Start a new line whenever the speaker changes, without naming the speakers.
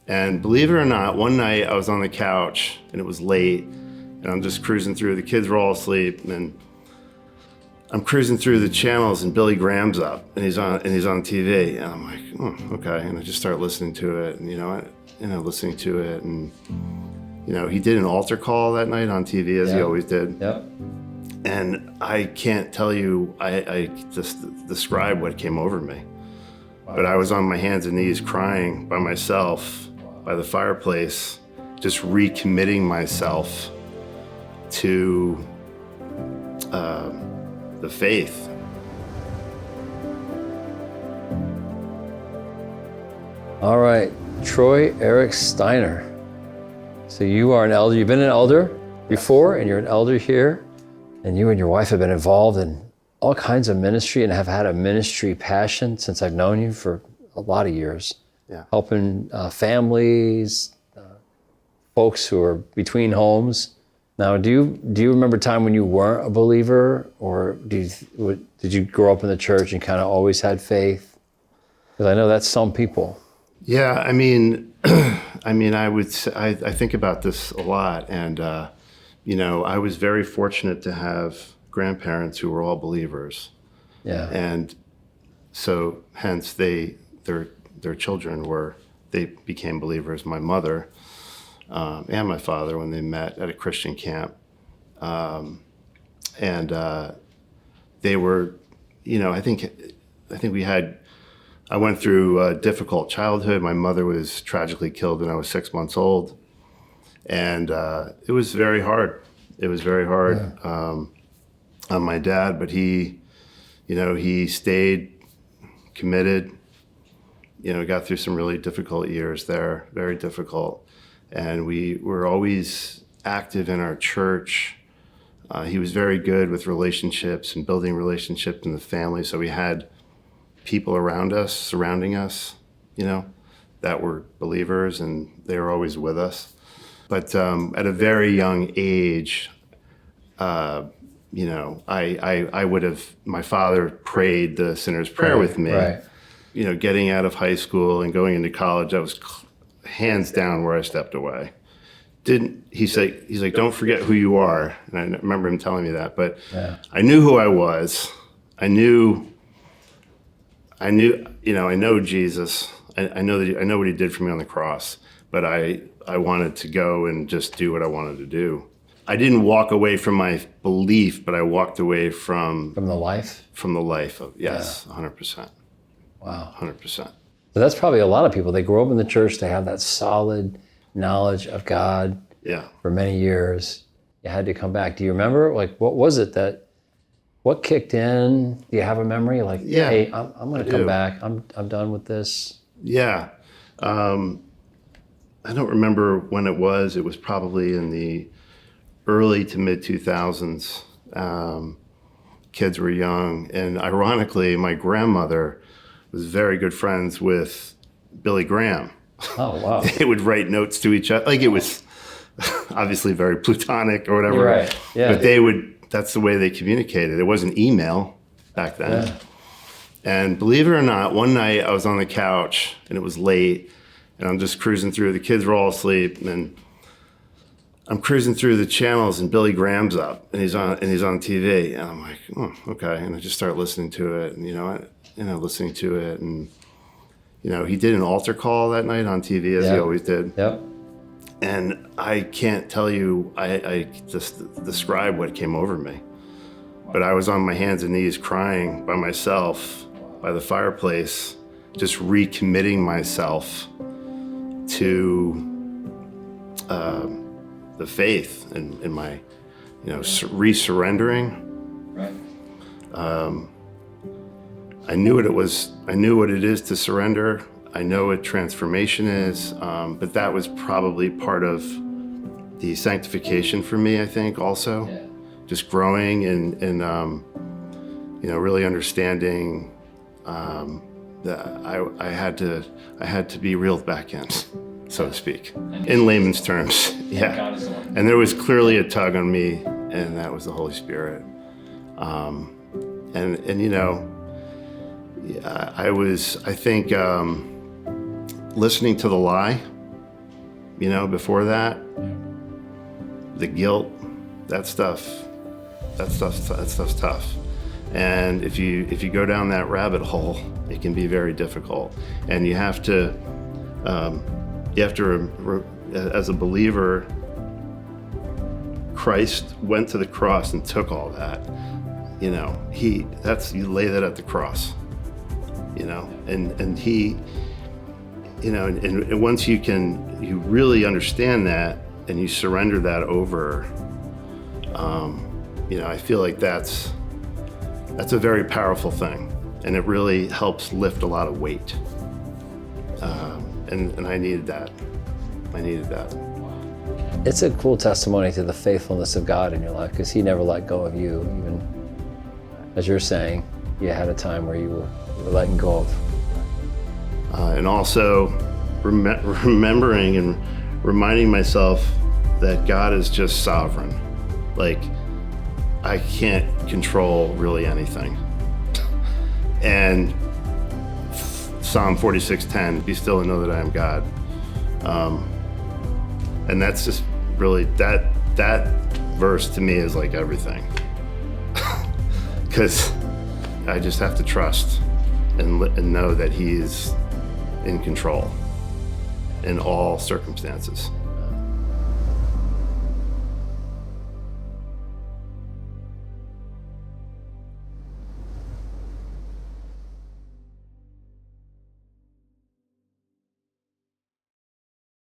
And believe it or not, one night I was on the couch and it was late and I'm just cruising through. The kids were all asleep and I'm cruising through the channels and Billy Graham's up and he's on TV and I'm like, oh, okay. And I just start listening to it and listening to it and he did an altar call that night on TV as he always did.
Yep.
And I can't tell you, I just describe what came over me. Wow. But I was on my hands and knees crying by myself by the fireplace, just recommitting myself to the faith.
All right, Troy Eric Steiner. So you are an elder. You've been an elder before, and you're an elder here. And you and your wife have been involved in all kinds of ministry and have had a ministry passion since I've known you for a lot of years.
Yeah.
Helping families, folks who are between homes. Now, do you remember a time when you weren't a believer, or did you grow up in the church and kind of always had faith? Because I know that's some people.
Yeah, I mean, I think about this a lot, and I was very fortunate to have grandparents who were all believers.
Yeah.
And so, hence, their children they became believers. My mother and my father, when they met at a Christian camp, and they were, I think I went through a difficult childhood. My mother was tragically killed when I was 6 months old, and it was very hard. It was very hard on my dad, but he stayed committed. Got through some really difficult years there, very difficult. And we were always active in our church. He was very good with relationships and building relationships in the family. So we had people around us, surrounding us, that were believers, and they were always with us. But at a very young age, I would have, my father prayed the sinner's prayer with me.
Right.
Getting out of high school and going into college, that was hands down where I stepped away. He's like, don't forget who you are. And I remember him telling me that, but I knew who I was. I know Jesus. I know what he did for me on the cross, but I wanted to go and just do what I wanted to do. I didn't walk away from my belief, but I walked away from
the life?
From the life of, yes, 100%.
Wow.
100%.
So that's probably a lot of people. They grow up in the church, they have that solid knowledge of God for many years. You had to come back. Do you remember, what was it what kicked in? Do you have a memory? Hey, I'm going to come back. I'm done with this.
Yeah. I don't remember when it was. It was probably in the early to mid 2000s. Kids were young. And ironically, my grandmother was very good friends with Billy Graham.
Oh, wow.
They would write notes to each other. It was obviously very platonic or whatever.
You're right. Yeah.
But that's the way they communicated. It wasn't email back then. Yeah. And believe it or not, one night I was on the couch and it was late and I'm just cruising through. The kids were all asleep and I'm cruising through the channels and Billy Graham's up and he's on TV. And I'm like, oh, okay. And I just start listening to it and, listening to it. And, he did an altar call that night on TV as he always did.
Yep.
And I can't tell you, I just describe what came over me. But I was on my hands and knees crying by myself by the fireplace, just recommitting myself to the faith and my, resurrendering.
Right.
I knew what it was. I knew what it is to surrender. I know what transformation is, but that was probably part of the sanctification for me, I think, also.
Yeah.
Just growing and really understanding that I had to be reeled back in, so to speak, in layman's terms. Yeah. And there was clearly a tug on me, and that was the Holy Spirit. I think listening to the lie before that, the guilt, that stuff's tough. And if you go down that rabbit hole, it can be very difficult. And you have to as a believer, Christ went to the cross and took all that. You lay that at the cross. And he, and once you really understand that and you surrender that over, I feel like that's a very powerful thing, and it really helps lift a lot of weight. And I needed that.
It's a cool testimony to the faithfulness of God in your life, because he never let go of you, even as you're saying, you had a time where you were letting go of.
And also remembering and reminding myself that God is just sovereign. Like, I can't control really anything. And Psalm 46:10, be still and know that I am God. And that's just really, that verse to me is like everything. Because I just have to trust and know that he is in control in all circumstances.